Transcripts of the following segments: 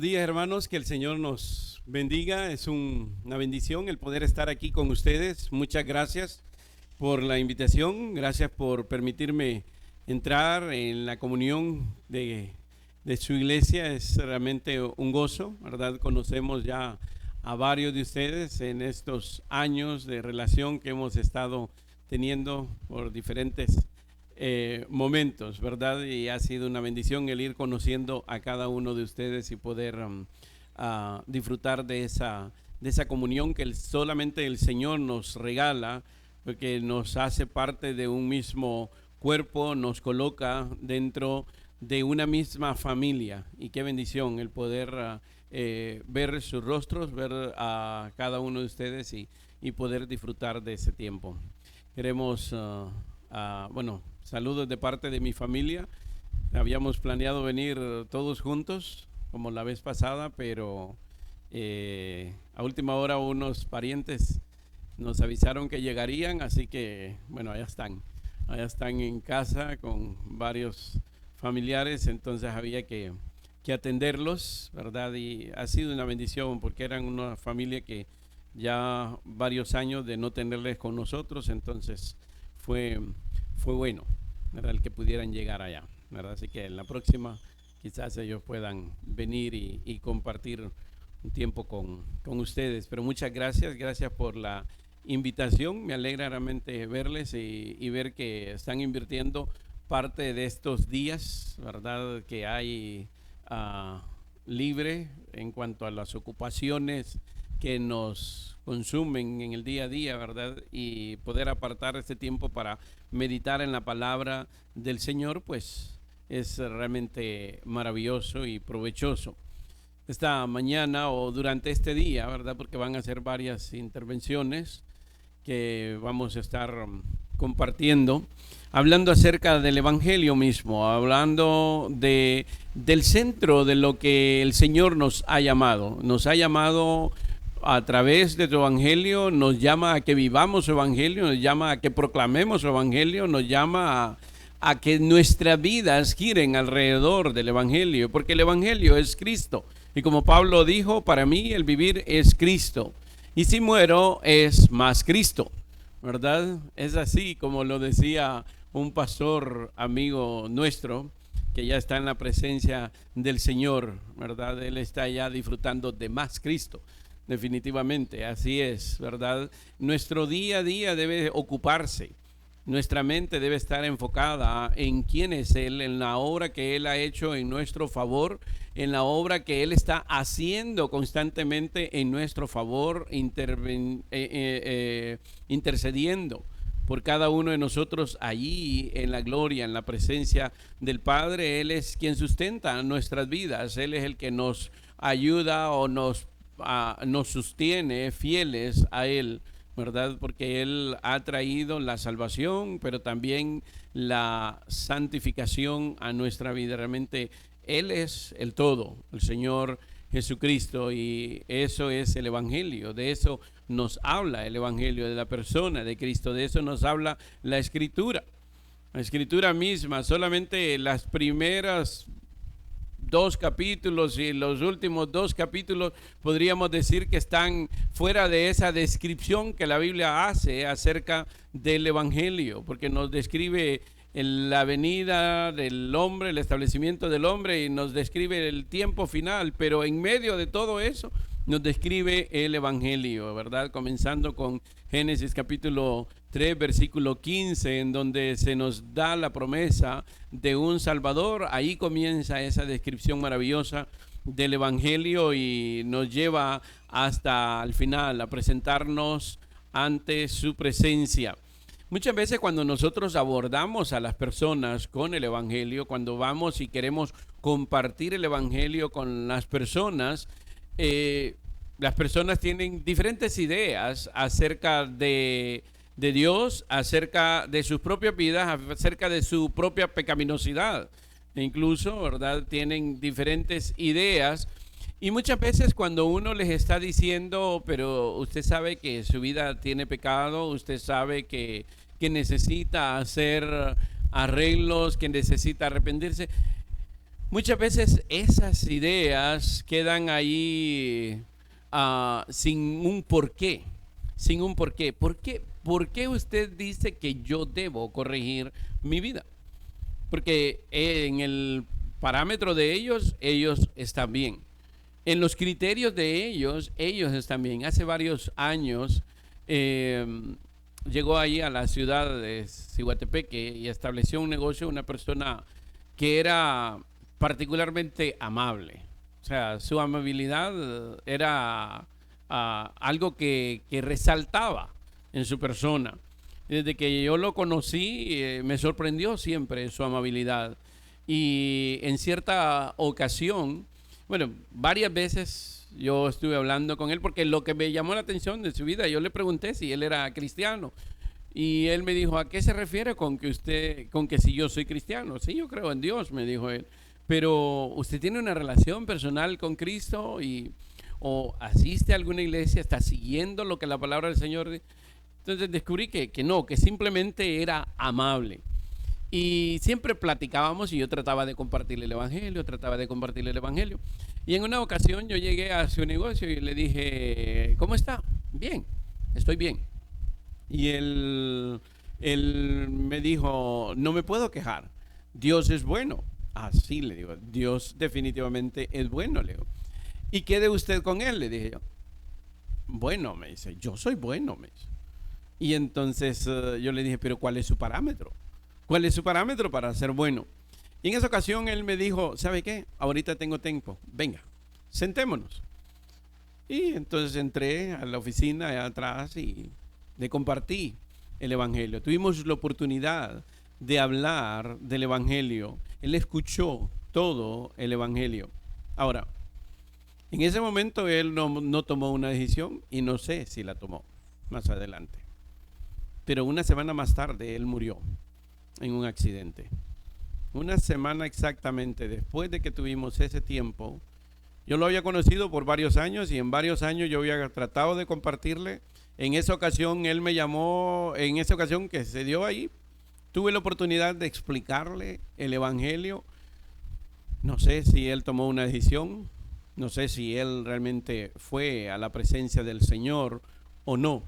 Días, hermanos, que el Señor nos bendiga. Es una bendición el poder estar aquí con ustedes. Muchas gracias por la invitación. Gracias por permitirme entrar en la comunión de su iglesia. Es realmente un gozo, ¿verdad? Conocemos ya a varios de ustedes en estos años de relación que hemos estado teniendo por diferentes momentos, ¿verdad? Y ha sido una bendición el ir conociendo a cada uno de ustedes y poder disfrutar de esa comunión que solamente el Señor nos regala, porque nos hace parte de un mismo cuerpo, nos coloca dentro de una misma familia. Y qué bendición el poder ver sus rostros, ver a cada uno de ustedes y poder disfrutar de ese tiempo. Queremos, bueno, saludos de parte de mi familia. Habíamos planeado venir todos juntos, como la vez pasada, pero a última hora unos parientes nos avisaron que llegarían, así que, bueno, allá están en casa con varios familiares, entonces había que atenderlos, ¿verdad? Y ha sido una bendición porque eran una familia que ya varios años de no tenerles con nosotros, entonces fue bueno, ¿verdad? El que pudieran llegar allá, ¿verdad? Así que en la próxima quizás ellos puedan venir y compartir un tiempo con ustedes. Pero muchas gracias por la invitación. Me alegra realmente verles y ver que están invirtiendo parte de estos días, ¿verdad? Que hay libre en cuanto a las ocupaciones que nos consumen en el día a día, ¿verdad? Y poder apartar este tiempo para meditar en la palabra del Señor, pues es realmente maravilloso y provechoso. Esta mañana o durante este día, ¿verdad? Porque van a ser varias intervenciones que vamos a estar compartiendo, hablando acerca del Evangelio mismo, hablando del centro de lo que el Señor nos ha llamado. Nos ha llamado a través de tu Evangelio, nos llama a que vivamos su Evangelio, nos llama a que proclamemos su Evangelio, nos llama a que nuestras vidas giren alrededor del Evangelio, porque el Evangelio es Cristo. Y como Pablo dijo, para mí el vivir es Cristo. Y si muero es más Cristo, ¿verdad? Es así como lo decía un pastor amigo nuestro, que ya está en la presencia del Señor, ¿verdad? Él está ya disfrutando de más Cristo. Definitivamente, así es, ¿verdad? Nuestro día a día debe ocuparse. Nuestra mente debe estar enfocada en quién es Él, en la obra que Él ha hecho en nuestro favor, en la obra que Él está haciendo constantemente en nuestro favor, intercediendo por cada uno de nosotros allí en la gloria, en la presencia del Padre. Él es quien sustenta nuestras vidas, Él es el que nos ayuda o nos sostiene fieles a Él, ¿verdad? Porque Él ha traído la salvación, pero también la santificación a nuestra vida. Realmente Él es el todo, el Señor Jesucristo, y eso es el Evangelio. De eso nos habla el Evangelio, de la persona de Cristo. De eso nos habla la Escritura. La Escritura misma, solamente las primeras 2 capítulos y los últimos 2 capítulos podríamos decir que están fuera de esa descripción que la Biblia hace acerca del Evangelio, porque nos describe la venida del hombre, el establecimiento del hombre, y nos describe el tiempo final, pero en medio de todo eso nos describe el Evangelio, ¿verdad? Comenzando con Génesis capítulo 3, versículo 15, en donde se nos da la promesa de un Salvador. Ahí comienza esa descripción maravillosa del Evangelio y nos lleva hasta el final a presentarnos ante su presencia. Muchas veces cuando nosotros abordamos a las personas con el Evangelio, cuando vamos y queremos compartir el Evangelio con las personas tienen diferentes ideas acerca de Dios, acerca de sus propias vidas, acerca de su propia pecaminosidad. E incluso, ¿verdad? Tienen diferentes ideas. Y muchas veces cuando uno les está diciendo, pero usted sabe que su vida tiene pecado, usted sabe que necesita hacer arreglos, que necesita arrepentirse, Muchas veces esas ideas quedan ahí sin un porqué, sin un porqué. ¿Por qué usted dice que yo debo corregir mi vida? Porque en el parámetro de ellos están bien. En los criterios de ellos están bien. Hace varios años eh, llegó ahí a la ciudad de Ciguatepeque y estableció un negocio una persona que era particularmente amable. O sea, su amabilidad era algo que resaltaba en su persona. Desde que yo lo conocí, me sorprendió siempre su amabilidad. Y en cierta ocasión, bueno, varias veces yo estuve hablando con él porque lo que me llamó la atención de su vida, yo le pregunté si él era cristiano. Y él me dijo, ¿a qué se refiere con que si yo soy cristiano? Sí, yo creo en Dios, me dijo él. Pero usted tiene una relación personal con Cristo o asiste a alguna iglesia, está siguiendo lo que la palabra del Señor dice. Entonces descubrí que no, que simplemente era amable. Y siempre platicábamos y yo trataba de compartirle el evangelio. Y en una ocasión yo llegué a su negocio y le dije, ¿cómo está? Bien, estoy bien. Y él me dijo, no me puedo quejar, Dios es bueno. Así le digo, Dios definitivamente es bueno, le digo. ¿Y qué de usted con él? Le dije yo. Bueno, me dice, yo soy bueno, me dice. Y entonces yo le dije, pero ¿cuál es su parámetro? ¿Cuál es su parámetro para ser bueno? Y en esa ocasión él me dijo, ¿sabe qué? Ahorita tengo tiempo, venga, sentémonos. Y entonces entré a la oficina allá atrás y le compartí el evangelio. Tuvimos la oportunidad de hablar del evangelio. Él escuchó todo el evangelio. Ahora, en ese momento él no tomó una decisión y no sé si la tomó más adelante. Pero una semana más tarde él murió en un accidente. Una semana exactamente después de que tuvimos ese tiempo, yo lo había conocido por varios años y en varios años yo había tratado de compartirle. En esa ocasión él me llamó, en esa ocasión que se dio ahí, tuve la oportunidad de explicarle el evangelio. No sé si él tomó una decisión, no sé si él realmente fue a la presencia del Señor o no.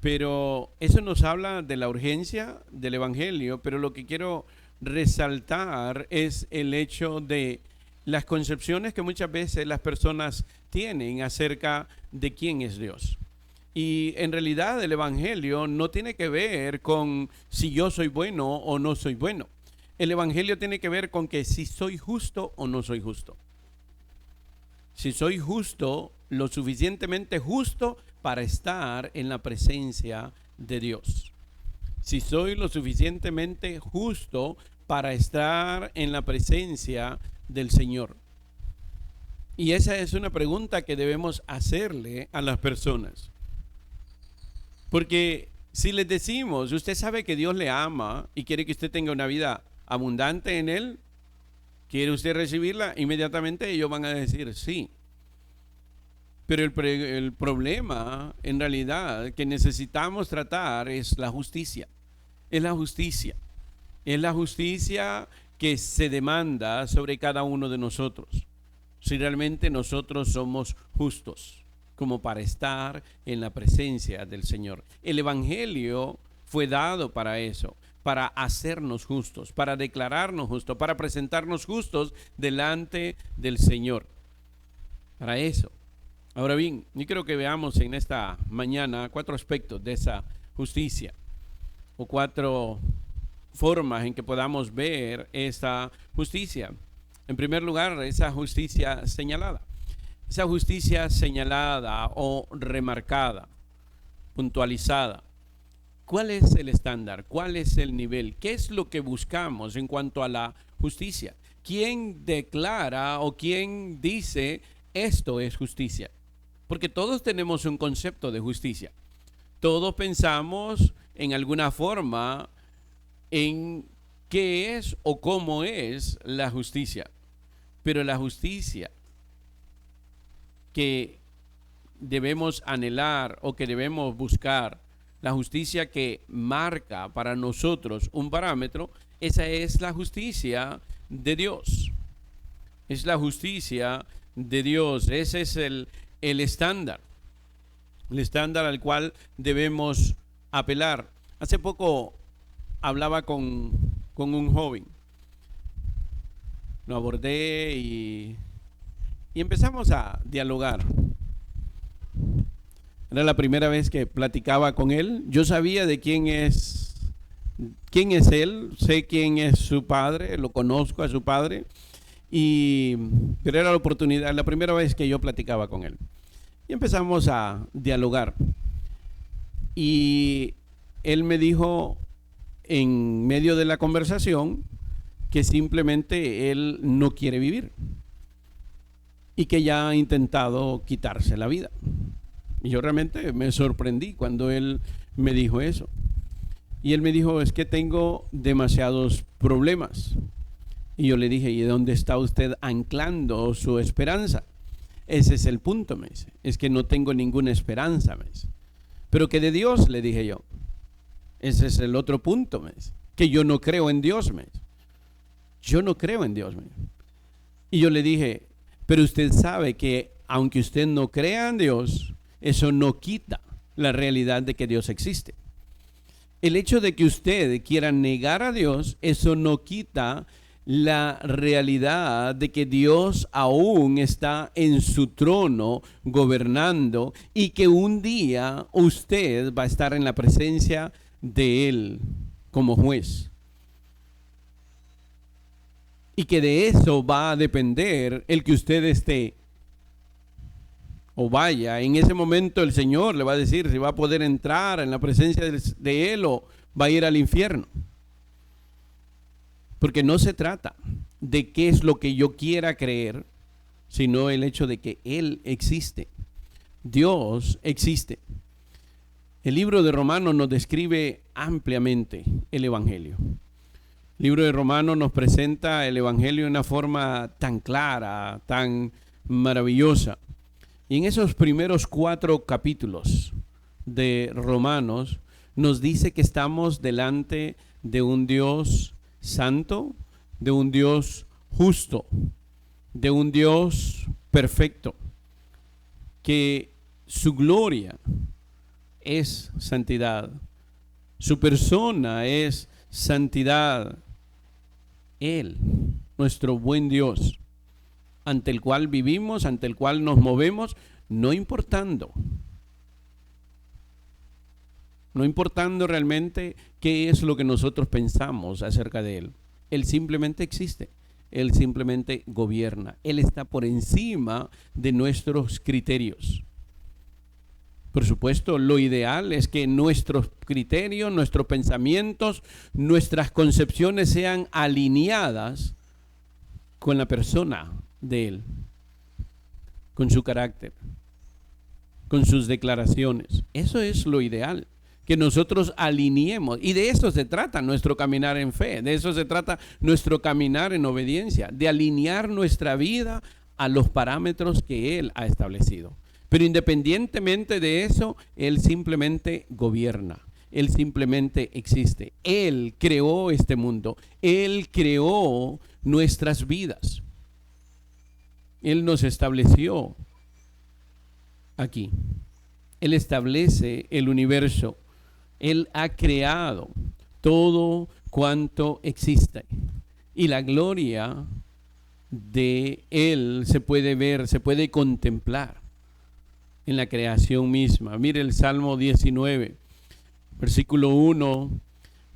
Pero eso nos habla de la urgencia del evangelio, pero lo que quiero resaltar es el hecho de las concepciones que muchas veces las personas tienen acerca de quién es Dios. Y en realidad el evangelio no tiene que ver con si yo soy bueno o no soy bueno. El evangelio tiene que ver con que si soy justo o no soy justo. Si soy justo, lo suficientemente justo para estar en la presencia de Dios. Si soy lo suficientemente justo para estar en la presencia del Señor. Y esa es una pregunta que debemos hacerle a las personas. Porque si les decimos, usted sabe que Dios le ama y quiere que usted tenga una vida abundante en Él, ¿quiere usted recibirla? Inmediatamente ellos van a decir sí. Pero el problema, en realidad, que necesitamos tratar es la justicia. Es la justicia. Es la justicia que se demanda sobre cada uno de nosotros. Si realmente nosotros somos justos, como para estar en la presencia del Señor. El evangelio fue dado para eso, para hacernos justos, para declararnos justos, para presentarnos justos delante del Señor. Para eso. Ahora bien, yo quiero que veamos en esta mañana 4 aspectos de esa justicia, o 4 formas en que podamos ver esa justicia. En primer lugar, esa justicia señalada. Esa justicia señalada o remarcada, puntualizada. ¿Cuál es el estándar? ¿Cuál es el nivel? ¿Qué es lo que buscamos en cuanto a la justicia? ¿Quién declara o quién dice esto es justicia? Porque todos tenemos un concepto de justicia. Todos pensamos en alguna forma en qué es o cómo es la justicia. Pero la justicia que debemos anhelar o que debemos buscar, la justicia que marca para nosotros un parámetro, esa es la justicia de Dios. es la justicia de Dios. Ese es el estándar al cual debemos apelar. Hace poco hablaba con un joven, lo abordé y empezamos a dialogar. Era la primera vez que platicaba con él. Yo sabía de quién es él, sé quién es su padre, lo conozco a su padre, pero era la primera vez que yo platicaba con él. Y empezamos a dialogar. Y él me dijo en medio de la conversación que simplemente él no quiere vivir y que ya ha intentado quitarse la vida. Y yo realmente me sorprendí cuando él me dijo eso. Y él me dijo, es que tengo demasiados problemas. Y yo le dije, ¿y dónde está usted anclando su esperanza? Ese es el punto, me dice. Es que no tengo ninguna esperanza, me dice. Pero que de Dios, le dije yo. Ese es el otro punto, me dice. Que yo no creo en Dios, me dice. Yo no creo en Dios, me dice. Y yo le dije, pero usted sabe que aunque usted no crea en Dios, eso no quita la realidad de que Dios existe. El hecho de que usted quiera negar a Dios, eso no quita la realidad de que Dios aún está en su trono gobernando y que un día usted va a estar en la presencia de Él como juez. Y que de eso va a depender el que usted esté o vaya. En ese momento el Señor le va a decir si va a poder entrar en la presencia de Él o va a ir al infierno. Porque no se trata de qué es lo que yo quiera creer, sino el hecho de que Él existe. Dios existe. El libro de Romanos nos describe ampliamente el Evangelio. El libro de Romanos nos presenta el Evangelio de una forma tan clara, tan maravillosa. Y en esos primeros 4 capítulos de Romanos nos dice que estamos delante de un Dios santo, de un Dios justo, de un Dios perfecto, que su gloria es santidad, su persona es santidad. Él, nuestro buen Dios, ante el cual vivimos, ante el cual nos movemos, no importando realmente qué es lo que nosotros pensamos acerca de Él. Él simplemente existe, Él simplemente gobierna, Él está por encima de nuestros criterios. Por supuesto, lo ideal es que nuestros criterios, nuestros pensamientos, nuestras concepciones sean alineadas con la persona de Él, con su carácter, con sus declaraciones. Eso es lo ideal, que nosotros alineemos. Y de eso se trata nuestro caminar en fe, de eso se trata nuestro caminar en obediencia, de alinear nuestra vida a los parámetros que Él ha establecido. Pero independientemente de eso, Él simplemente gobierna. Él simplemente existe. Él creó este mundo. Él creó nuestras vidas. Él nos estableció aquí. Él establece el universo. Él ha creado todo cuanto existe. Y la gloria de Él se puede ver, se puede contemplar en la creación misma. Mire el Salmo 19, versículo 1,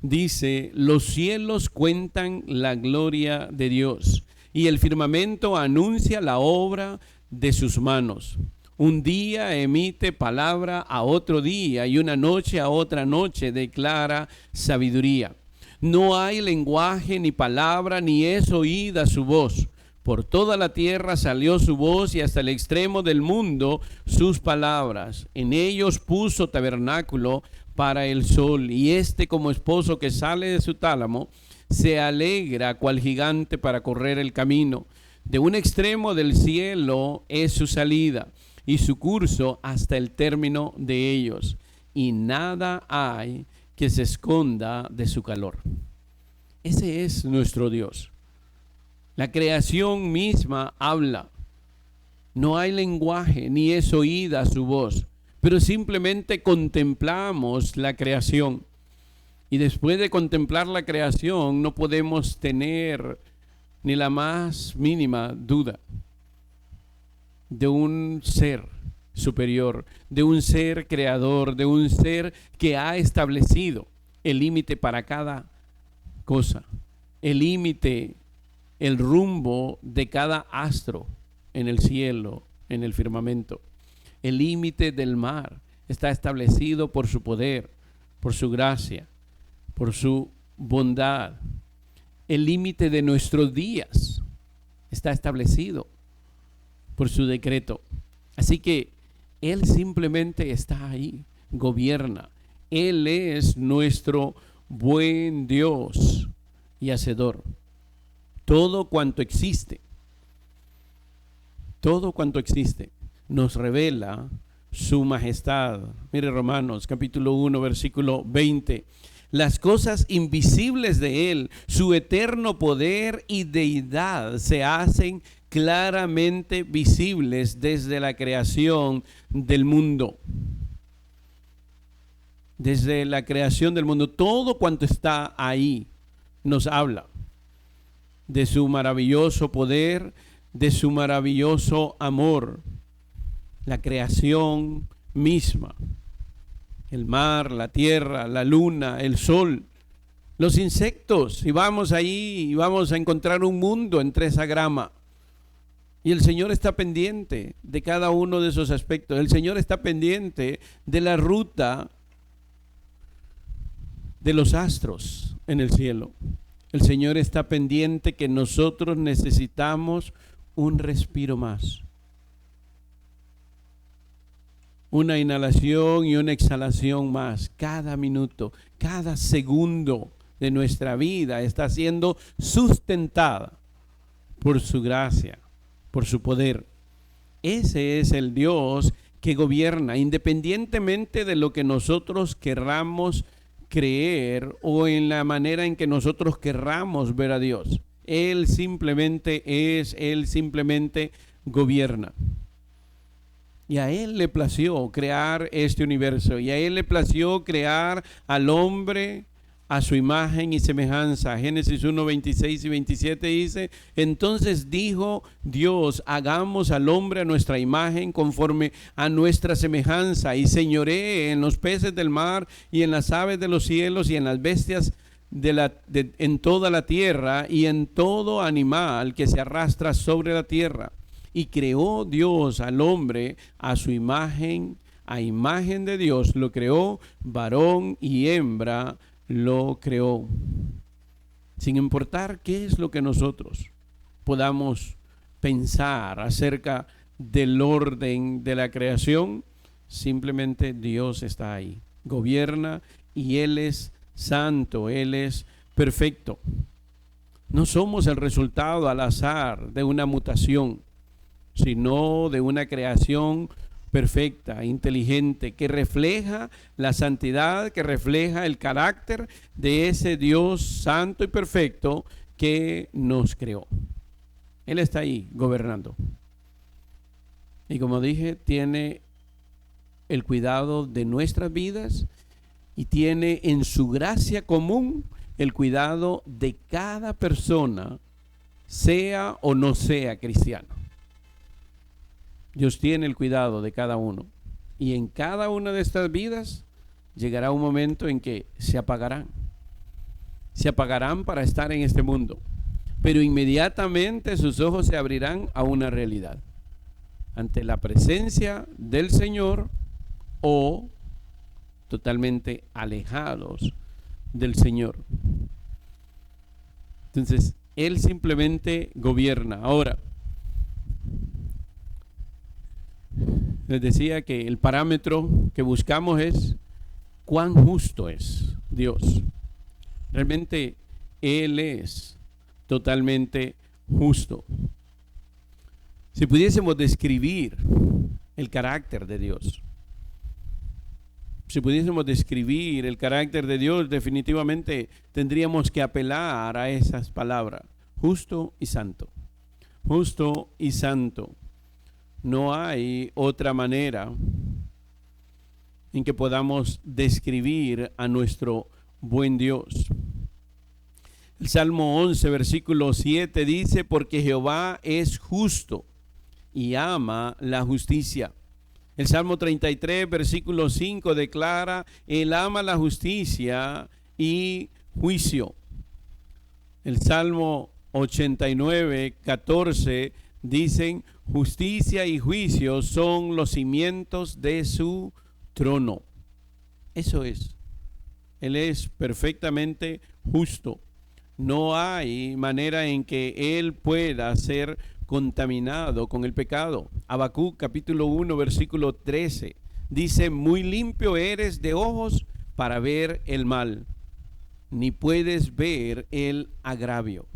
dice: los cielos cuentan la gloria de Dios y el firmamento anuncia la obra de sus manos. Un día emite palabra a otro día y una noche a otra noche declara sabiduría. No hay lenguaje ni palabra ni es oída su voz. Por toda la tierra salió su voz y hasta el extremo del mundo sus palabras. En ellos puso tabernáculo para el sol y como esposo que sale de su tálamo se alegra cual gigante para correr el camino. De un extremo del cielo es su salida y su curso hasta el término de ellos. Y nada hay que se esconda de su calor. Ese es nuestro Dios. La creación misma habla. No hay lenguaje, ni es oída su voz, pero simplemente contemplamos la creación. Y después de contemplar la creación, no podemos tener ni la más mínima duda de un ser superior, de un ser creador, de un ser que ha establecido el límite para cada cosa, el límite, el rumbo de cada astro en el cielo, en el firmamento. El límite del mar está establecido por su poder, por su gracia, por su bondad. El límite de nuestros días está establecido por su decreto. Así que Él simplemente está ahí, gobierna. Él es nuestro buen Dios y hacedor. Todo cuanto existe nos revela su majestad. Mire Romanos capítulo 1 versículo 20. Las cosas invisibles de Él, su eterno poder y deidad se hacen claramente visibles desde la creación del mundo. Desde la creación del mundo, todo cuanto está ahí nos habla de su maravilloso poder, de su maravilloso amor. La creación misma, el mar, la tierra, la luna, el sol, los insectos, y vamos ahí y vamos a encontrar un mundo entre esa grama. Y el Señor está pendiente de cada uno de esos aspectos. El Señor está pendiente de la ruta de los astros en el cielo. El Señor está pendiente que nosotros necesitamos un respiro más. Una inhalación y una exhalación más. Cada minuto, cada segundo de nuestra vida está siendo sustentada por su gracia, por su poder. Ese es el Dios que gobierna, independientemente de lo que nosotros querramos creer o en la manera en que nosotros querramos ver a Dios. Él simplemente gobierna. Y a Él le plació crear este universo, y a Él le plació crear al hombre a su imagen y semejanza. Génesis 1, 26 y 27 dice: entonces dijo Dios, hagamos al hombre a nuestra imagen conforme a nuestra semejanza, y señoree en los peces del mar y en las aves de los cielos y en las bestias en toda la tierra y en todo animal que se arrastra sobre la tierra. Y creó Dios al hombre a su imagen, a imagen de Dios lo creó, varón y hembra lo creó. Sin importar qué es lo que nosotros podamos pensar acerca del orden de la creación, simplemente Dios está ahí, gobierna, y Él es santo, Él es perfecto. No somos el resultado al azar de una mutación, sino de una creación perfecta, inteligente, que refleja la santidad, que refleja el carácter de ese Dios santo y perfecto que nos creó. Él está ahí gobernando. Y como dije, tiene el cuidado de nuestras vidas y tiene en su gracia común el cuidado de cada persona, sea o no sea cristiano. Dios tiene el cuidado de cada uno, y en cada una de estas vidas llegará un momento en que se apagarán para estar en este mundo, pero inmediatamente sus ojos se abrirán a una realidad, ante la presencia del Señor o totalmente alejados del Señor. Entonces, Él simplemente gobierna. Ahora, les decía que el parámetro que buscamos es cuán justo es Dios. Realmente Él es totalmente justo. Si pudiésemos describir el carácter de Dios, definitivamente tendríamos que apelar a esas palabras: justo y santo. justo y santo. No hay otra manera en que podamos describir a nuestro buen Dios. El Salmo 11, versículo 7 dice, porque Jehová es justo y ama la justicia. El Salmo 33, versículo 5 declara, él ama la justicia y juicio. El Salmo 89, 14 dicen, justicia y juicio son los cimientos de su trono. Eso es. Él es perfectamente justo. No hay manera en que él pueda ser contaminado con el pecado. Habacuc capítulo 1 versículo 13 dice, muy limpio eres de ojos para ver el mal, ni puedes ver el agravio.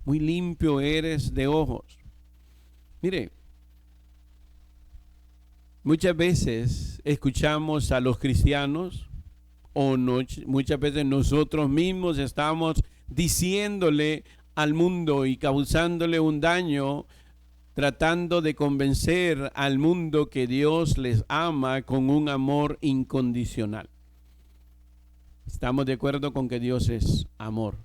Muy limpio eres de ojos. Mire, muchas veces escuchamos a los cristianos o no, muchas veces nosotros mismos estamos diciéndole al mundo y causándole un daño, tratando de convencer al mundo que Dios les ama con un amor incondicional. Estamos de acuerdo con que Dios es amor.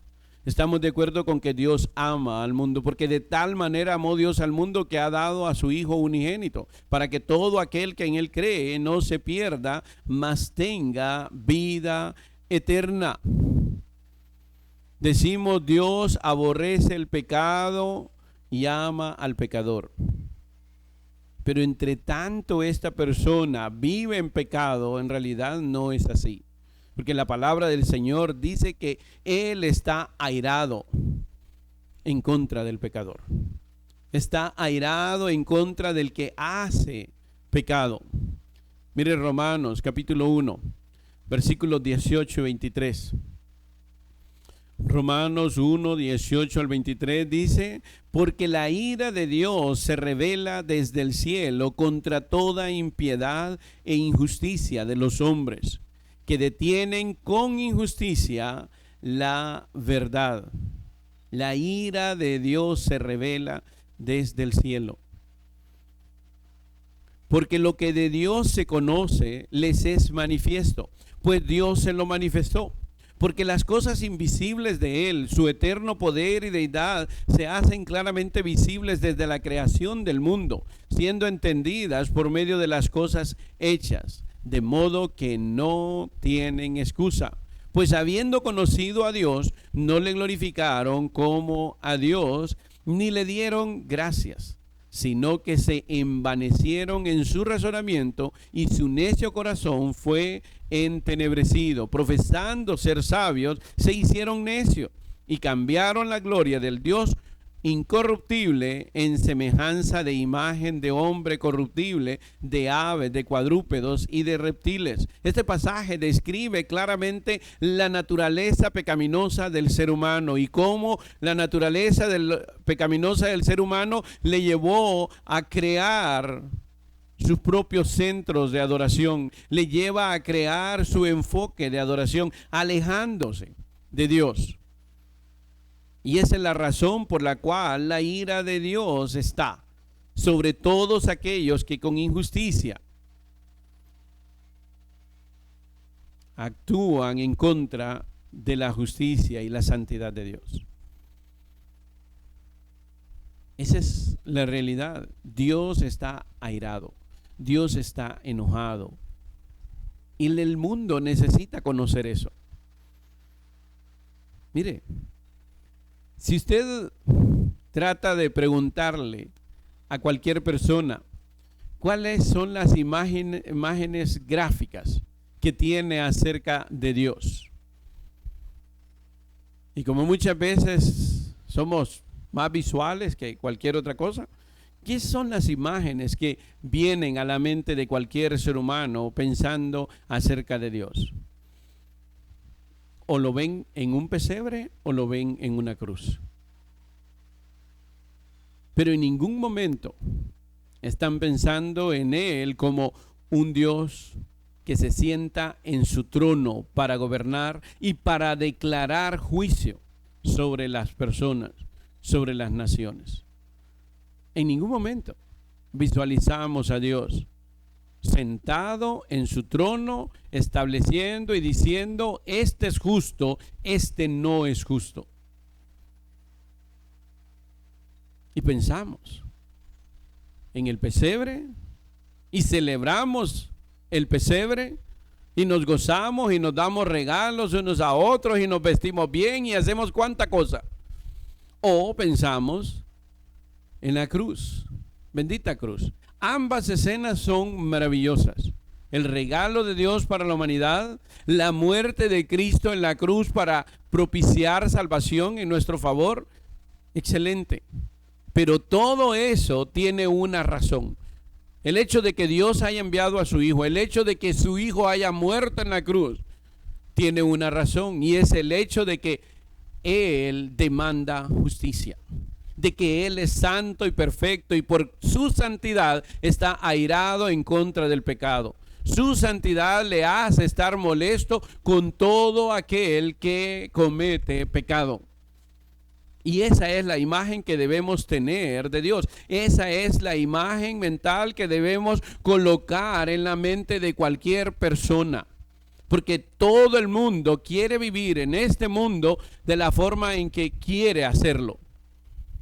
Estamos de acuerdo con que Dios ama al mundo, porque de tal manera amó Dios al mundo que ha dado a su Hijo unigénito, para que todo aquel que en Él cree no se pierda, mas tenga vida eterna. Decimos, Dios aborrece el pecado y ama al pecador. Pero entre tanto esta persona vive en pecado, en realidad no es así. Porque la palabra del Señor dice que Él está airado en contra del pecador. Está airado en contra del que hace pecado. Mire Romanos capítulo 1, versículos 18 y 23. Romanos 1, 18 al 23 dice, porque la ira de Dios se revela desde el cielo contra toda impiedad e injusticia de los hombres, que detienen con injusticia la verdad. La ira de Dios se revela desde el cielo. Porque lo que de Dios se conoce les es manifiesto, pues Dios se lo manifestó. Porque las cosas invisibles de Él, su eterno poder y deidad, se hacen claramente visibles desde la creación del mundo, siendo entendidas por medio de las cosas hechas, de modo que no tienen excusa. Pues habiendo conocido a Dios, no le glorificaron como a Dios, ni le dieron gracias, sino que se envanecieron en su razonamiento y su necio corazón fue entenebrecido. Profesando ser sabios, se hicieron necios y cambiaron la gloria del Dios incorruptible en semejanza de imagen de hombre corruptible, de aves, de cuadrúpedos y de reptiles. Este pasaje describe claramente la naturaleza pecaminosa del ser humano y cómo la naturaleza pecaminosa del ser humano le llevó a crear sus propios centros de adoración, le lleva a crear su enfoque de adoración, alejándose de Dios. Y esa es la razón por la cual la ira de Dios está sobre todos aquellos que con injusticia actúan en contra de la justicia y la santidad de Dios. Esa es la realidad. Dios está airado. Dios está enojado. Y el mundo necesita conocer eso. Mire, si usted trata de preguntarle a cualquier persona cuáles son las imágenes gráficas que tiene acerca de Dios, y como muchas veces somos más visuales que cualquier otra cosa, ¿qué son las imágenes que vienen a la mente de cualquier ser humano pensando acerca de Dios? O lo ven en un pesebre o lo ven en una cruz. Pero en ningún momento están pensando en Él como un Dios que se sienta en su trono para gobernar y para declarar juicio sobre las personas, sobre las naciones. En ningún momento visualizamos a Dios sentado en su trono, estableciendo y diciendo, este es justo, este no es justo. Y pensamos en el pesebre y celebramos el pesebre y nos gozamos y nos damos regalos unos a otros y nos vestimos bien y hacemos cuanta cosa. O pensamos en la cruz, bendita cruz. Ambas escenas son maravillosas. El regalo de Dios para la humanidad, la muerte de Cristo en la cruz para propiciar salvación en nuestro favor, excelente. Pero todo eso tiene una razón. El hecho de que Dios haya enviado a su Hijo, el hecho de que su Hijo haya muerto en la cruz, tiene una razón, y es el hecho de que Él demanda justicia, de que Él es santo y perfecto y por su santidad está airado en contra del pecado. Su santidad le hace estar molesto con todo aquel que comete pecado. Y esa es la imagen que debemos tener de Dios. Esa es la imagen mental que debemos colocar en la mente de cualquier persona. Porque todo el mundo quiere vivir en este mundo de la forma en que quiere hacerlo,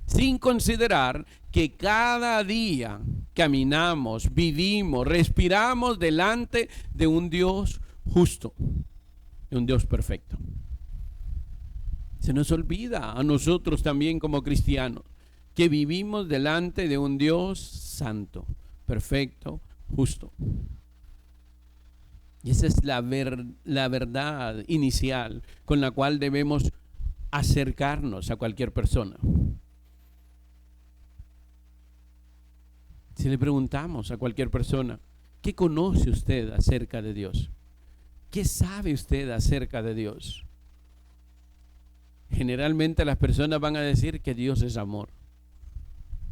sin considerar que cada día caminamos, vivimos, respiramos delante de un Dios justo, de un Dios perfecto. Se nos olvida a nosotros también como cristianos que vivimos delante de un Dios santo, perfecto, justo. Y esa es la verdad inicial con la cual debemos acercarnos a cualquier persona. Si le preguntamos a cualquier persona, ¿qué conoce usted acerca de Dios? ¿Qué sabe usted acerca de Dios? Generalmente las personas van a decir que Dios es amor.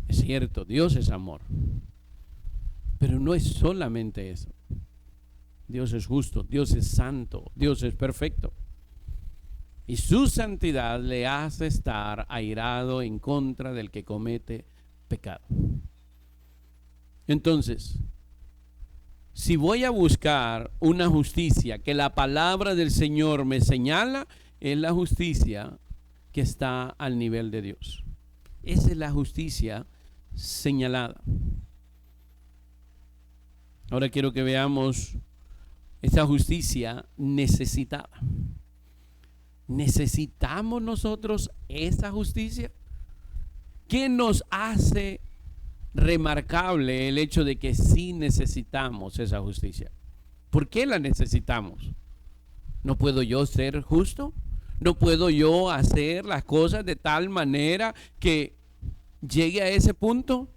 Es cierto, Dios es amor. Pero no es solamente eso. Dios es justo, Dios es santo, Dios es perfecto. Y su santidad le hace estar airado en contra del que comete pecado. Entonces, si voy a buscar una justicia que la palabra del Señor me señala, es la justicia que está al nivel de Dios. Esa es la justicia señalada. Ahora quiero que veamos esa justicia necesitada. ¿Necesitamos nosotros esa justicia? ¿Qué nos hace remarcable el hecho de que sí necesitamos esa justicia? ¿Por qué la necesitamos? ¿No puedo yo ser justo? ¿No puedo yo hacer las cosas de tal manera que llegue a ese punto?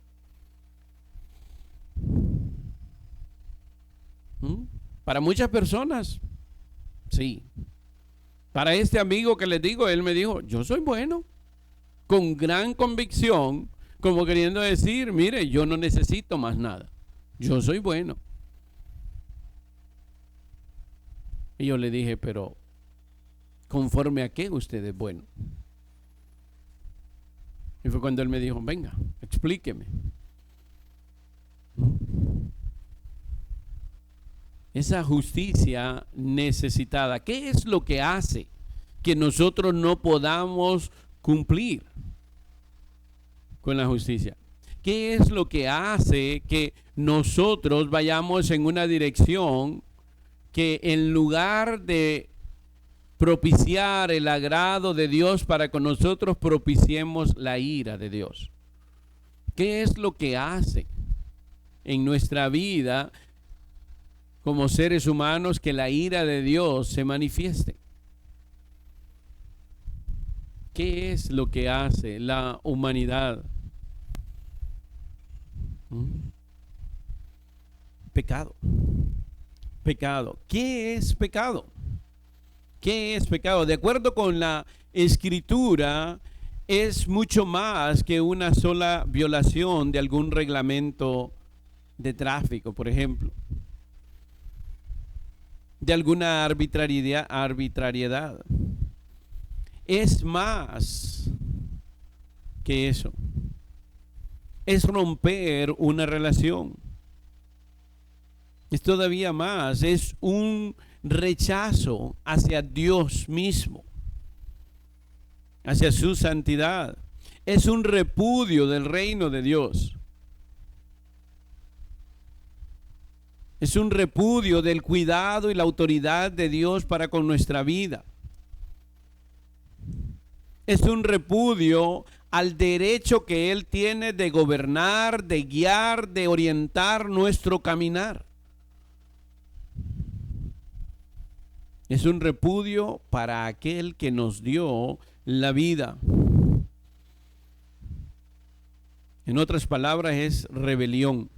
Para muchas personas, sí. Para este amigo que les digo, él me dijo, yo soy bueno, con gran convicción, como queriendo decir, mire, yo no necesito más nada, yo soy bueno. Y yo le dije, pero ¿conforme a qué usted es bueno? Y fue cuando él me dijo, venga, explíqueme. Esa justicia necesitada, ¿qué es lo que hace que nosotros no podamos cumplir con la justicia? ¿Qué es lo que hace que nosotros vayamos en una dirección que en lugar de propiciar el agrado de Dios para con nosotros, propiciemos la ira de Dios? ¿Qué es lo que hace en nuestra vida como seres humanos que la ira de Dios se manifieste? ¿Qué es lo que hace la humanidad? Pecado. Pecado. ¿Qué es pecado? ¿Qué es pecado? De acuerdo con la Escritura, es mucho más que una sola violación de algún reglamento de tráfico, por ejemplo, de alguna arbitrariedad. Es más que eso. es romper una relación. Es todavía más, es un rechazo hacia Dios mismo, hacia su santidad. Es un repudio del reino de Dios. Es un repudio del cuidado y la autoridad de Dios para con nuestra vida. Es un repudio al derecho que Él tiene de gobernar, de guiar, de orientar nuestro caminar. Es un repudio para aquel que nos dio la vida. En otras palabras, es rebelión.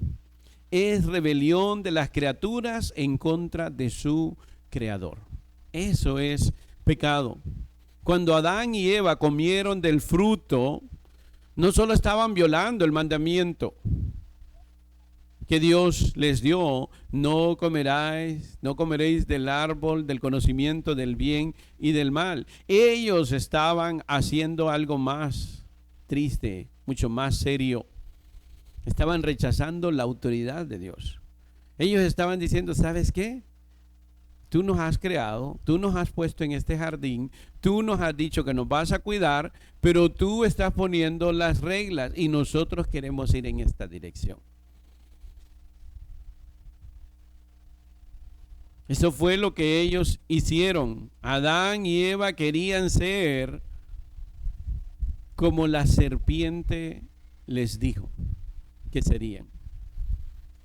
Es rebelión de las criaturas en contra de su Creador. Eso es pecado. Cuando Adán y Eva comieron del fruto, no solo estaban violando el mandamiento que Dios les dio, no comeréis del árbol del conocimiento del bien y del mal. Ellos estaban haciendo algo más triste, mucho más serio. Estaban rechazando la autoridad de Dios. Ellos estaban diciendo, ¿sabes qué? Tú nos has creado, tú nos has puesto en este jardín, tú nos has dicho que nos vas a cuidar, pero tú estás poniendo las reglas y nosotros queremos ir en esta dirección. Eso fue lo que ellos hicieron. Adán y Eva querían ser como la serpiente les dijo que serían.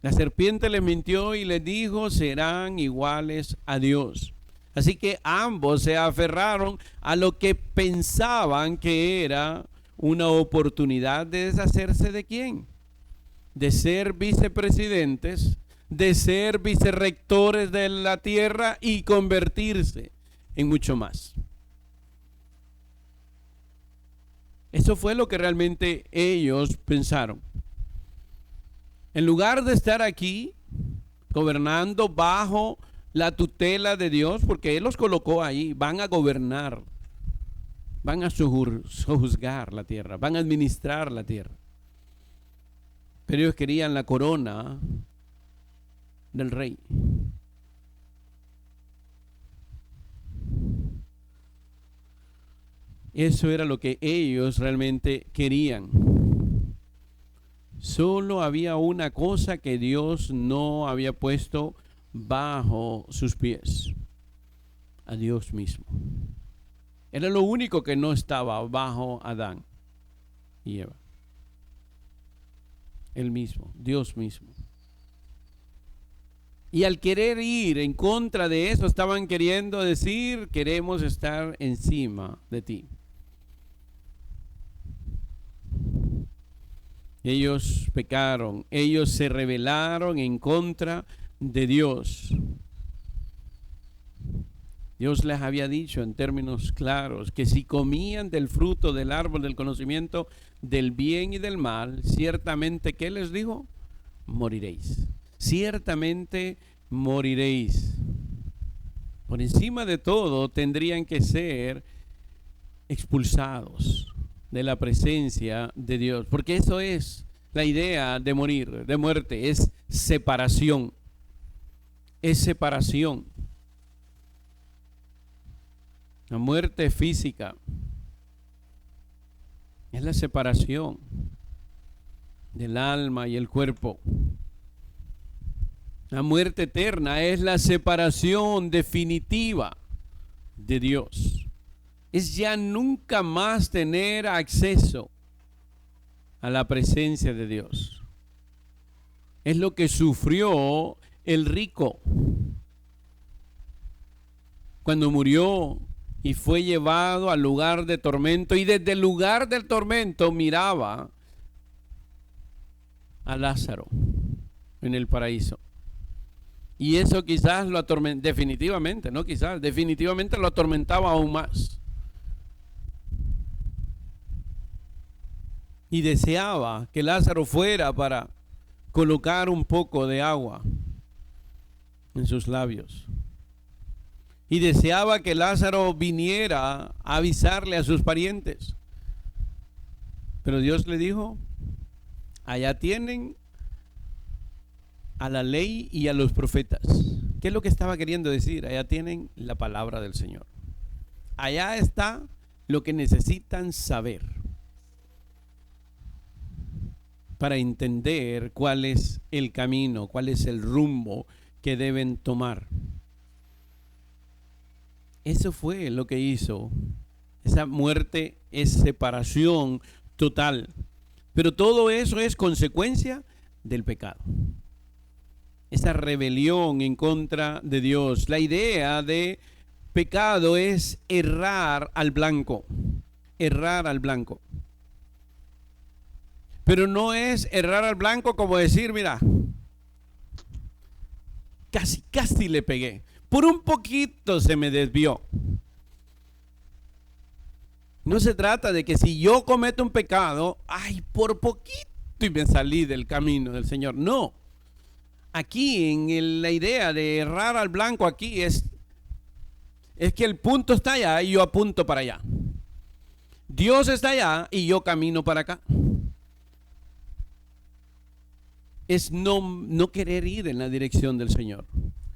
La serpiente les mintió y les dijo, serán iguales a Dios. Así que ambos se aferraron a lo que pensaban que era una oportunidad de deshacerse de ¿quién? De ser vicepresidentes, de ser vicerrectores de la tierra y convertirse en mucho más. Eso fue lo que realmente ellos pensaron. En lugar de estar aquí gobernando bajo la tutela de Dios, porque Él los colocó ahí, van a gobernar, van a sojuzgar la tierra, van a administrar la tierra. Pero ellos querían la corona del rey. Eso era lo que ellos realmente querían. Solo había una cosa que Dios no había puesto bajo sus pies: a Dios mismo. Era lo único que no estaba bajo Adán y Eva. Él mismo, Dios mismo. Y al querer ir en contra de eso, estaban queriendo decir, queremos estar encima de ti. Ellos pecaron, ellos se rebelaron en contra de Dios. Dios les había dicho en términos claros que si comían del fruto del árbol del conocimiento del bien y del mal, ciertamente, ¿qué les dijo? Moriréis. Ciertamente moriréis. Por encima de todo, tendrían que ser expulsados de la presencia de Dios, porque eso es la idea de morir, de muerte, es separación. Es separación. La muerte física es la separación del alma y el cuerpo. La muerte eterna es la separación definitiva de Dios. Es ya nunca más tener acceso a la presencia de Dios. Es lo que sufrió el rico cuando murió y fue llevado al lugar de tormento, y desde el lugar del tormento miraba a Lázaro en el paraíso. Y eso quizás lo atormentaba, definitivamente, no quizás, definitivamente lo atormentaba aún más. Y deseaba que Lázaro fuera para colocar un poco de agua en sus labios. Y deseaba que Lázaro viniera a avisarle a sus parientes. Pero Dios le dijo, allá tienen a la ley y a los profetas. ¿Qué es lo que estaba queriendo decir? Allá tienen la palabra del Señor. Allá está lo que necesitan saber para entender cuál es el camino, cuál es el rumbo que deben tomar. Eso fue lo que hizo. Esa muerte es separación total. Pero todo eso es consecuencia del pecado. Esa rebelión en contra de Dios. La idea de pecado es errar al blanco. Errar al blanco. Pero no es errar al blanco como decir, mira, casi le pegué. Por un poquito se me desvió. No se trata de que si yo cometo un pecado, ay, por poquito y me salí del camino del Señor. No. Aquí en la idea de errar al blanco aquí es que el punto está allá y yo apunto para allá. Dios está allá y yo camino para acá. Es no querer ir en la dirección del Señor.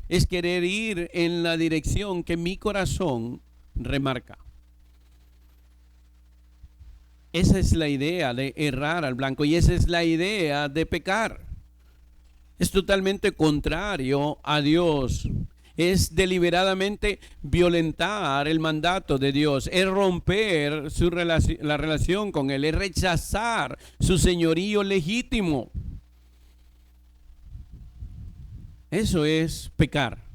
Es querer ir en la dirección que mi corazón remarca. Esa es la idea de errar al blanco y esa es la idea de pecar. Es totalmente contrario a Dios. Es deliberadamente violentar el mandato de Dios. Es romper la relación con Él. Es rechazar su señorío legítimo. Eso es pecar.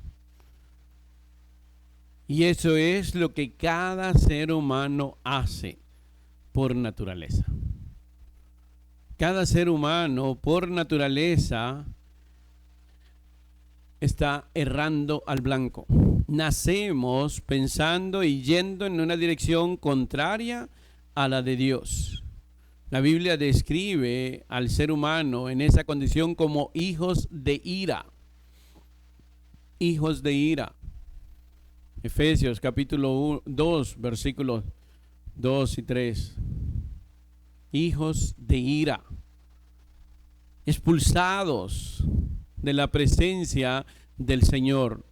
Y eso es lo que cada ser humano hace por naturaleza. Cada ser humano por naturaleza está errando al blanco. Nacemos pensando y yendo en una dirección contraria a la de Dios. La Biblia describe al ser humano en esa condición como hijos de ira. Hijos de ira. Efesios capítulo 2, versículos 2 y 3. Hijos de ira. Expulsados de la presencia del Señor.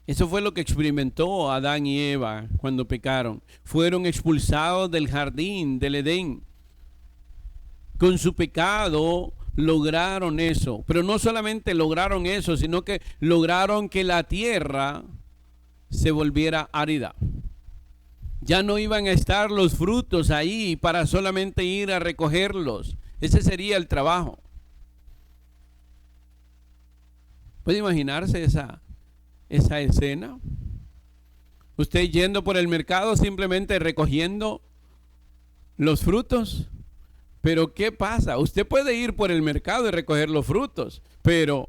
Eso fue lo que experimentó Adán y Eva cuando pecaron. Fueron expulsados del jardín del Edén. Con su pecado lograron eso. Pero no solamente lograron eso, sino que lograron que la tierra se volviera árida. Ya no iban a estar los frutos ahí para solamente ir a recogerlos. Ese sería el trabajo. ¿Puede imaginarse esa escena? Usted yendo por el mercado simplemente recogiendo los frutos. Pero ¿qué pasa? Usted puede ir por el mercado y recoger los frutos, pero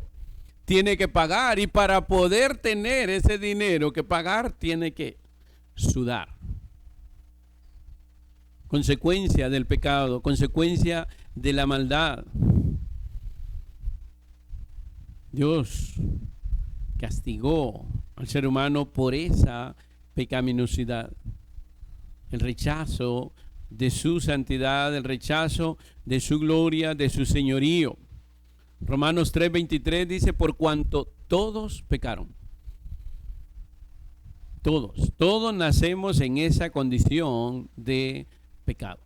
tiene que pagar y para poder tener ese dinero que pagar tiene que sudar. Consecuencia del pecado, consecuencia de la maldad. Dios castigó al ser humano por esa pecaminosidad, el rechazo de su santidad, el rechazo de su gloria, de su señorío. Romanos 3:23 dice, por cuanto todos pecaron. Todos nacemos en esa condición de pecado.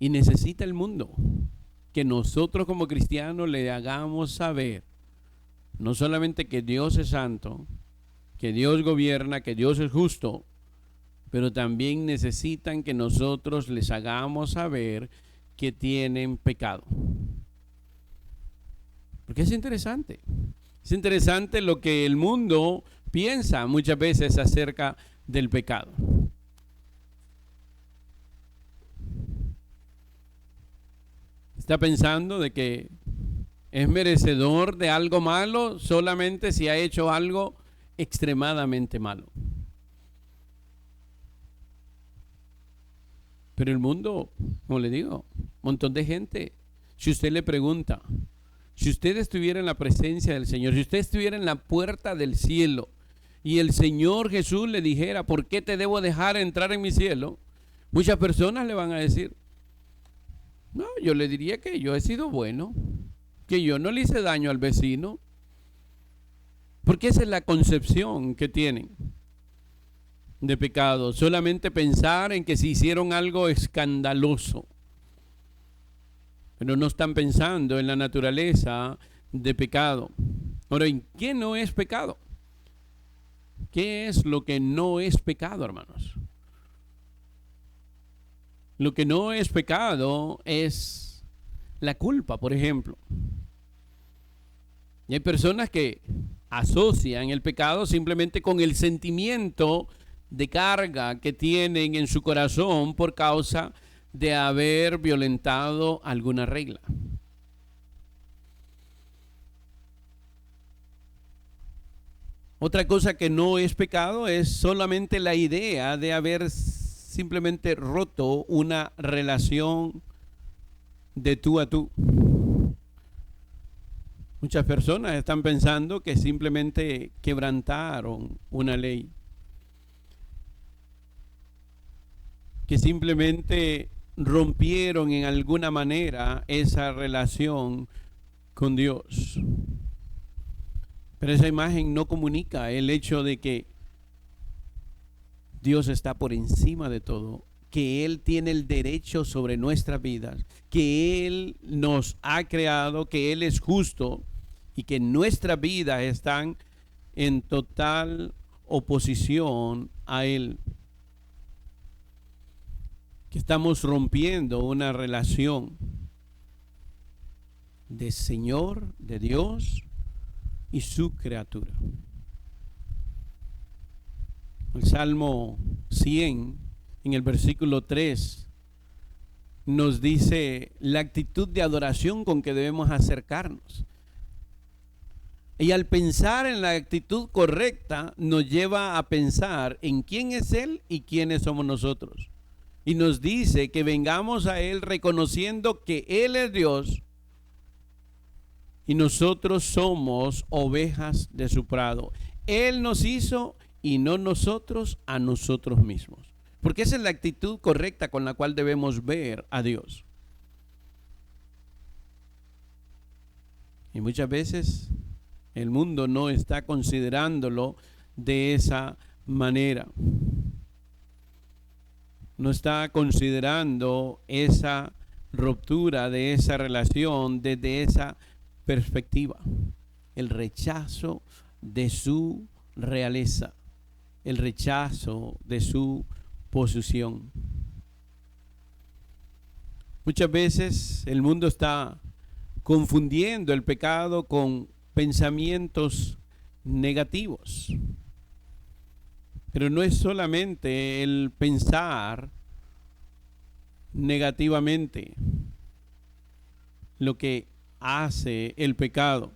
Y necesita el mundo que nosotros como cristianos le hagamos saber, no solamente que Dios es santo, que Dios gobierna, que Dios es justo, pero también necesitan que nosotros les hagamos saber que tienen pecado. Porque es interesante. Es interesante lo que el mundo piensa muchas veces acerca del pecado. Está pensando de que es merecedor de algo malo solamente si ha hecho algo extremadamente malo. Pero el mundo, como le digo, un montón de gente, si usted le pregunta, si usted estuviera en la presencia del Señor, si usted estuviera en la puerta del cielo y el Señor Jesús le dijera, ¿por qué te debo dejar entrar en mi cielo? Muchas personas le van a decir, No, yo le diría que yo he sido bueno, que yo no le hice daño al vecino, porque esa es la concepción que tienen de pecado, solamente pensar en que si hicieron algo escandaloso, pero no están pensando en la naturaleza de pecado. Ahora, ¿en qué no es pecado? ¿Qué es lo que no es pecado, hermanos? Lo que no es pecado es la culpa, por ejemplo. Y hay personas que asocian el pecado simplemente con el sentimiento de carga que tienen en su corazón por causa de haber violentado alguna regla. Otra cosa que no es pecado es solamente la idea de haber simplemente roto una relación de tú a tú. Muchas personas están pensando que simplemente quebrantaron una ley, que simplemente rompieron en alguna manera esa relación con Dios. Pero esa imagen no comunica el hecho de que Dios está por encima de todo, que Él tiene el derecho sobre nuestras vidas, que Él nos ha creado, que Él es justo y que nuestras vidas están en total oposición a Él. Que estamos rompiendo una relación de Señor, de Dios y su criatura. El Salmo 100, en el versículo 3, nos dice la actitud de adoración con que debemos acercarnos. Y al pensar en la actitud correcta, nos lleva a pensar en quién es Él y quiénes somos nosotros. Y nos dice que vengamos a Él reconociendo que Él es Dios y nosotros somos ovejas de su prado. Él nos hizo y no nosotros a nosotros mismos. Porque esa es la actitud correcta con la cual debemos ver a Dios. Y muchas veces el mundo no está considerándolo de esa manera. No está considerando esa ruptura de esa relación desde esa perspectiva. El rechazo de su realeza, el rechazo de su posición. Muchas veces el mundo está confundiendo el pecado con pensamientos negativos. Pero no es solamente el pensar negativamente lo que hace el pecado,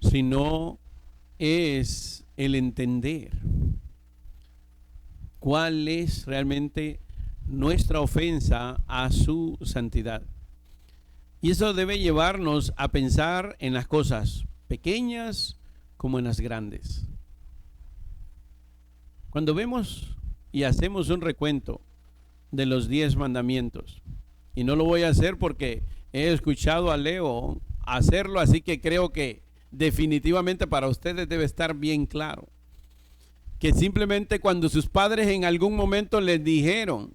sino es el entender cuál es realmente nuestra ofensa a su santidad. Y eso debe llevarnos a pensar en las cosas pequeñas como en las grandes. Cuando vemos y hacemos un recuento de los 10 mandamientos, y no lo voy a hacer porque he escuchado a Leo hacerlo, así que creo que definitivamente para ustedes debe estar bien claro, que simplemente cuando sus padres en algún momento les dijeron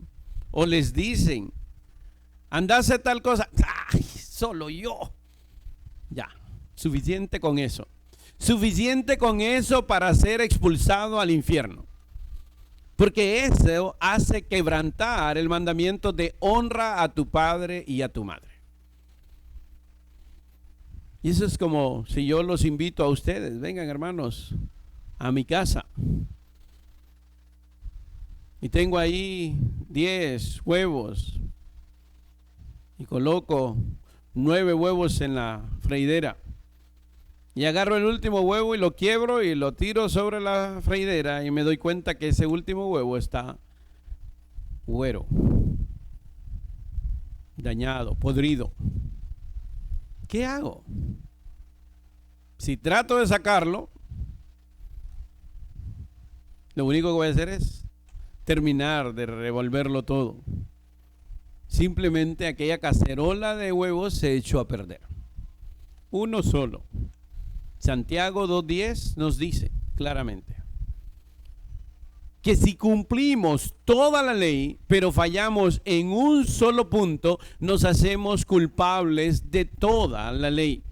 o les dicen, anda a hacer tal cosa, ¡ay, solo yo! Ya, suficiente con eso. Suficiente con eso para ser expulsado al infierno. Porque eso hace quebrantar el mandamiento de honra a tu padre y a tu madre. Y eso es como si yo los invito a ustedes, vengan hermanos, a mi casa. Y tengo ahí 10 huevos. Y coloco 9 huevos en la freidera. Y agarro el último huevo y lo quiebro y lo tiro sobre la freidera y me doy cuenta que ese último huevo está güero, dañado, podrido. ¿Qué hago? Si trato de sacarlo, lo único que voy a hacer es terminar de revolverlo todo. simplemente aquella cacerola de huevos se echó a perder. Uno solo. Santiago 2:10 nos dice claramente que si cumplimos toda la ley, pero fallamos en un solo punto, nos hacemos culpables de toda la ley.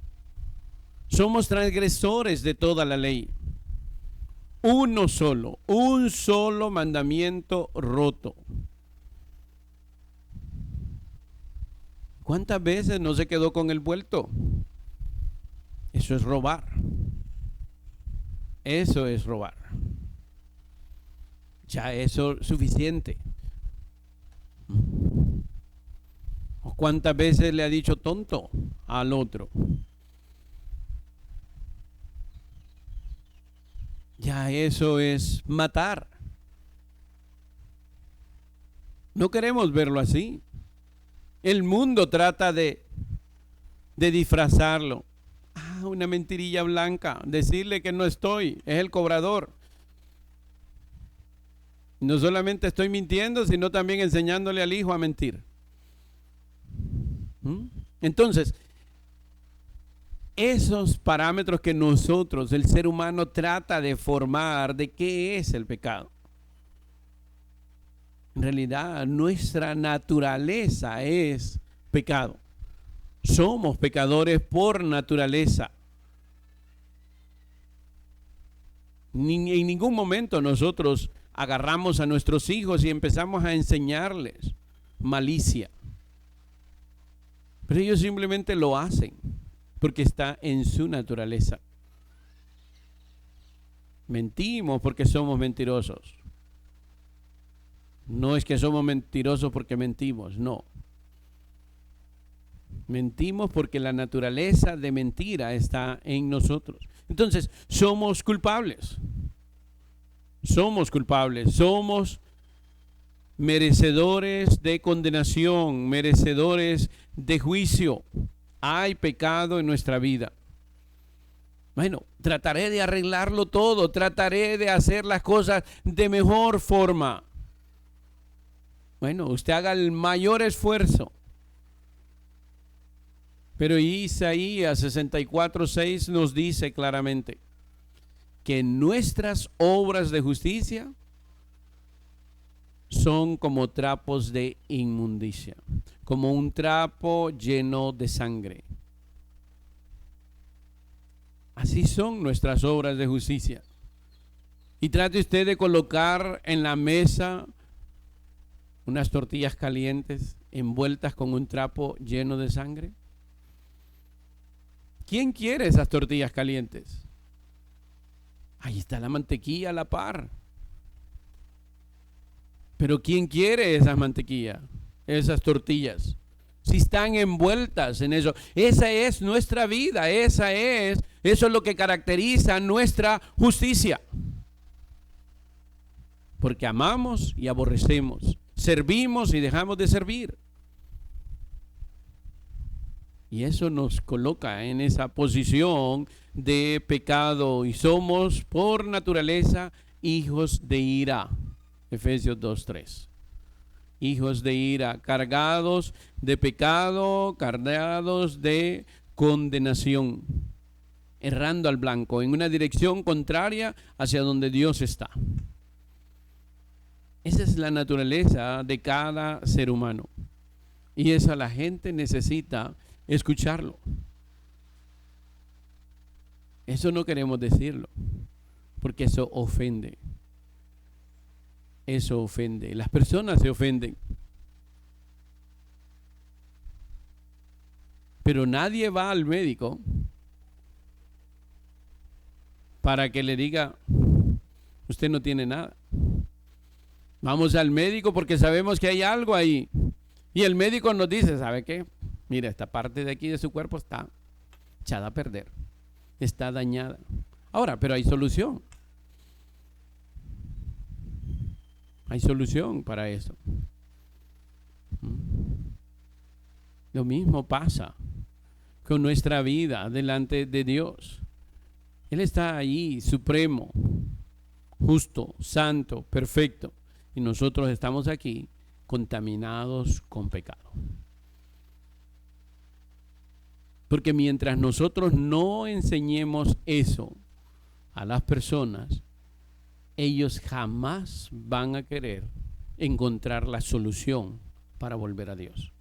Somos transgresores de toda la ley. Un solo mandamiento roto. ¿Cuántas veces no se quedó con el vuelto? Eso es robar. Eso es robar. Ya eso es suficiente. ¿O cuántas veces le ha dicho tonto al otro? Ya eso es matar. No queremos verlo así. El mundo trata de disfrazarlo. Una mentirilla blanca, decirle que no estoy, es el cobrador. No solamente estoy mintiendo, sino también enseñándole al hijo a mentir. Entonces, esos parámetros que nosotros, el ser humano, trata de formar de qué es el pecado. En realidad, nuestra naturaleza es pecado. Somos pecadores por naturaleza. En ningún momento nosotros agarramos a nuestros hijos y empezamos a enseñarles malicia. Pero ellos simplemente lo hacen porque está en su naturaleza. Mentimos porque somos mentirosos. No es que somos mentirosos porque mentimos, no. Mentimos porque la naturaleza de mentira está en nosotros. Entonces, somos culpables. Somos culpables. Somos merecedores de condenación, merecedores de juicio. Hay pecado en nuestra vida. Bueno, trataré de arreglarlo todo. Trataré de hacer las cosas de mejor forma. Bueno, usted haga el mayor esfuerzo. Pero Isaías 64:6 nos dice claramente que nuestras obras de justicia son como trapos de inmundicia, como un trapo lleno de sangre. Así son nuestras obras de justicia. Y trate usted de colocar en la mesa unas tortillas calientes envueltas con un trapo lleno de sangre. ¿Quién quiere esas tortillas calientes? Ahí está la mantequilla a la par. Pero ¿quién quiere esas mantequillas, esas tortillas? Si están envueltas en eso. Esa es nuestra vida, eso es lo que caracteriza nuestra justicia. Porque amamos y aborrecemos, servimos y dejamos de servir. Y eso nos coloca en esa posición de pecado y somos por naturaleza hijos de ira. Efesios 2:3. Hijos de ira, cargados de pecado, cargados de condenación, errando al blanco en una dirección contraria hacia donde Dios está. Esa es la naturaleza de cada ser humano. Y esa la gente necesita escucharlo. Eso no queremos decirlo, porque eso ofende. Eso ofende. Las personas se ofenden. Pero nadie va al médico para que le diga, usted no tiene nada. Vamos al médico porque sabemos que hay algo ahí. Y el médico nos dice, ¿sabe qué? Mira, esta parte de aquí de su cuerpo está echada a perder. Está dañada. Ahora, pero hay solución. Hay solución para eso. Lo mismo pasa con nuestra vida delante de Dios. Él está ahí, supremo, justo, santo, perfecto. Y nosotros estamos aquí contaminados con pecado. Porque mientras nosotros no enseñemos eso a las personas, ellos jamás van a querer encontrar la solución para volver a Dios.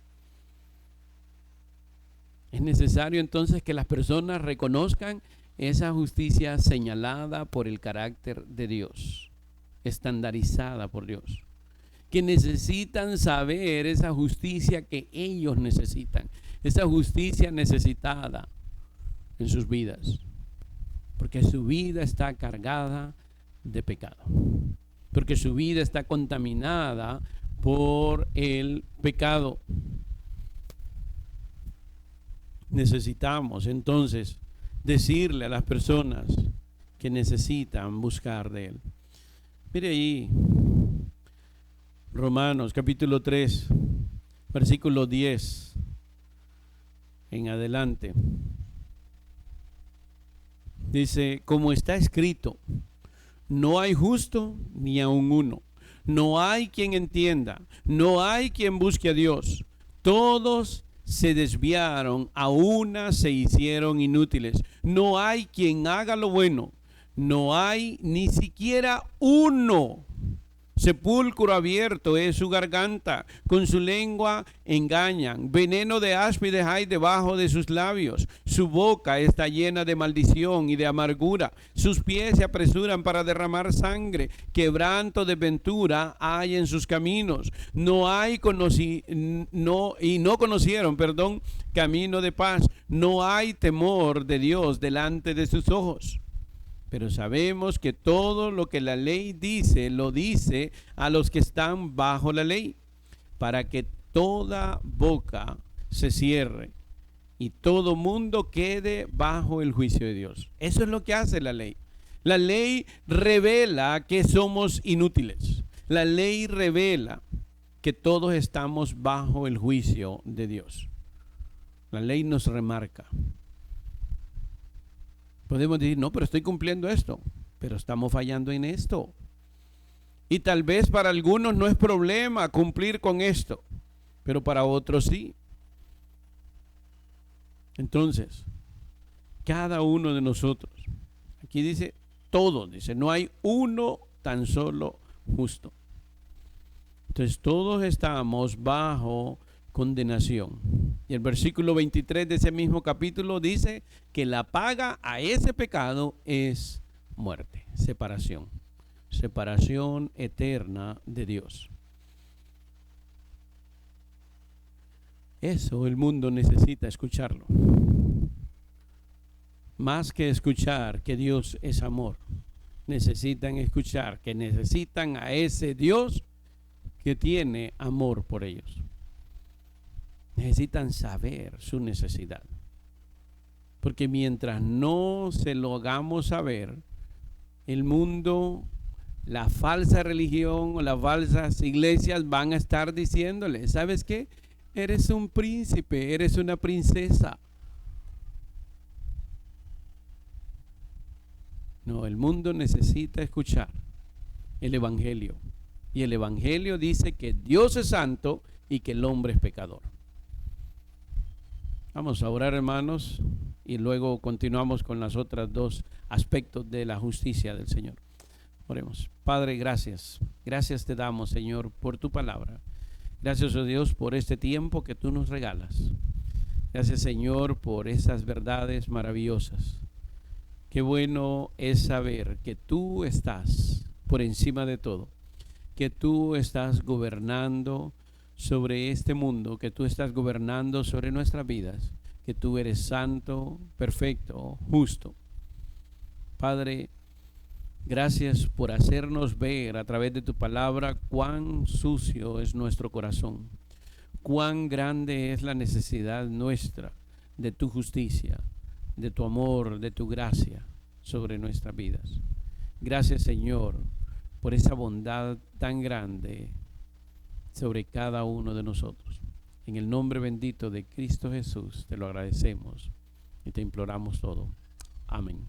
Es necesario entonces que las personas reconozcan esa justicia señalada por el carácter de Dios, estandarizada por Dios, que necesitan saber esa justicia que ellos necesitan, esa justicia necesitada en sus vidas, porque su vida está cargada de pecado, porque su vida está contaminada por el pecado. Necesitamos entonces decirle a las personas que necesitan buscar de Él. Mire ahí, Romanos capítulo 3, versículo 10 en adelante. Dice, como está escrito, no hay justo ni aun uno. No hay quien entienda, no hay quien busque a Dios. Todos se desviaron, a una se hicieron inútiles. No hay quien haga lo bueno, no hay ni siquiera uno. Sepulcro abierto es su garganta, con su lengua engañan. Veneno de áspides hay debajo de sus labios. Su boca está llena de maldición y de amargura. Sus pies se apresuran para derramar sangre. Quebranto de ventura hay en sus caminos. No conocieron, camino de paz. No hay temor de Dios delante de sus ojos. Pero sabemos que todo lo que la ley dice, lo dice a los que están bajo la ley, para que toda boca se cierre y todo mundo quede bajo el juicio de Dios. Eso es lo que hace la ley. La ley revela que somos inútiles. La ley revela que todos estamos bajo el juicio de Dios. La ley nos remarca. Podemos decir, no, pero estoy cumpliendo esto, pero estamos fallando en esto. Y tal vez para algunos no es problema cumplir con esto, pero para otros sí. Entonces, cada uno de nosotros, aquí dice, todos, dice, no hay uno tan solo justo. Entonces, todos estamos bajo condenación. Y el versículo 23 de ese mismo capítulo dice que la paga a ese pecado es muerte, separación eterna de Dios. Eso el mundo necesita escucharlo. Más que escuchar que Dios es amor, necesitan escuchar que necesitan a ese Dios que tiene amor por ellos. Necesitan saber su necesidad. Porque mientras no se lo hagamos saber, el mundo, la falsa religión o las falsas iglesias van a estar diciéndole, ¿sabes qué? Eres un príncipe, eres una princesa. No, el mundo necesita escuchar el evangelio. Y el evangelio dice que Dios es santo y que el hombre es pecador. Vamos a orar, hermanos, y luego continuamos con las otras dos aspectos de la justicia del Señor. Oremos. Padre, gracias. Gracias te damos, Señor, por tu palabra. Gracias, oh Dios, por este tiempo que tú nos regalas. Gracias, Señor, por esas verdades maravillosas. Qué bueno es saber que tú estás por encima de todo, que tú estás gobernando sobre este mundo, que tú estás gobernando sobre nuestras vidas, que tú eres santo, perfecto, justo. Padre, gracias por hacernos ver a través de tu palabra cuán sucio es nuestro corazón, cuán grande es la necesidad nuestra de tu justicia, de tu amor, de tu gracia sobre nuestras vidas. Gracias, Señor, por esa bondad tan grande sobre cada uno de nosotros. En el nombre bendito de Cristo Jesús te lo agradecemos y te imploramos todo. Amén.